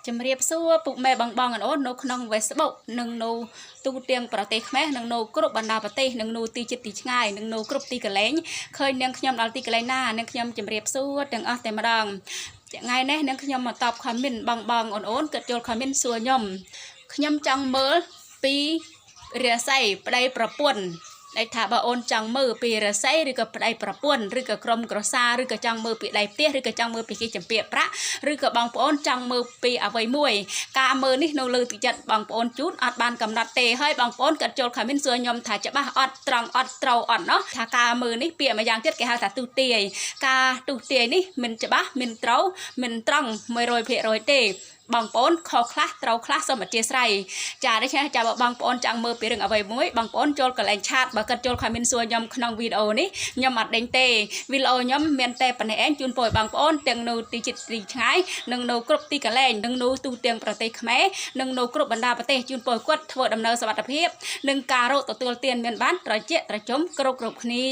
ជំរាបសួរពុកម៉ែបងបងអូននៅក្នុង Facebook និងនៅទូទាំងប្រទេសខ្មែរនិងនៅគ្រប់បណ្ដាប្រទេសនិងនៅទីជិតទីឆ្ងាយនិងនៅគ្រប់ទីកន្លែងឃើញនាងខ្ញុំដល់ទីកន្លែងណានាងខ្ញុំជំរាបសួរទាំងអស់តែម្ដងថ្ងៃនេះនាងខ្ញុំមកតបខមមិនបងអូនគាត់ចូលខមមិនសួរខ្ញុំចង់មើលពីរាសីប្តីប្រពន្ធដែលថាបើអូនចង់មើលពីរស័យឬក៏ប្តីប្រពន្ធឬក៏ក្រុមគ្រួសារឬក៏ចង់មើលពីដៃផ្ទះឬក៏ចង់មើលពីគេចម្ពាក់ប្រាក់ឬក៏បងប្អូនចង់មើលពីអ្វីមួយការមើលនេះនៅលើទឹកចិត្តបងប្អូនជូនអត់បានកំណត់ទេហើយបងប្អូនក៏ចូលខមមិនសួរខ្ញុំថាច្បាស់អត់ត្រង់អត់ត្រូវអត់ណោះថាការមើលនេះពាក្យមួយយ៉ាងទៀតគេហៅថាទុទាយការទុទាយនេះមិនច្បាស់មិនត្រូវមិនត្រង់ 100% ទេបងប្អូនខុសខ្លះត្រូវខ្លះសូមអធិស្ឋានចាដូច្នេះចាំបងប្អូនចង់មើលពីរឿងអ្វីមួយបងប្អូនចូលកន្លែងឆាតបើគាត់ចូលខមមិនសួរខ្ញុំក្នុងវីដេអូនេះខ្ញុំអត់ដេញទេវីដេអូខ្ញុំមានតែប៉ុណ្ណេះឯងជូនពរឲ្យបងប្អូនទាំងនៅទីជិតទីឆ្ងាយនិងនៅគ្រប់ទីកន្លែងនិងនៅទូទាំងប្រទេសខ្មែរនិងនៅគ្រប់បណ្ដាប្រទេសជូនពរគាត់ធ្វើដំណើរសុវត្ថិភាពនិងការរកទទួលទានមានបានត្រជាក់ត្រជុំគ្រប់គ្នា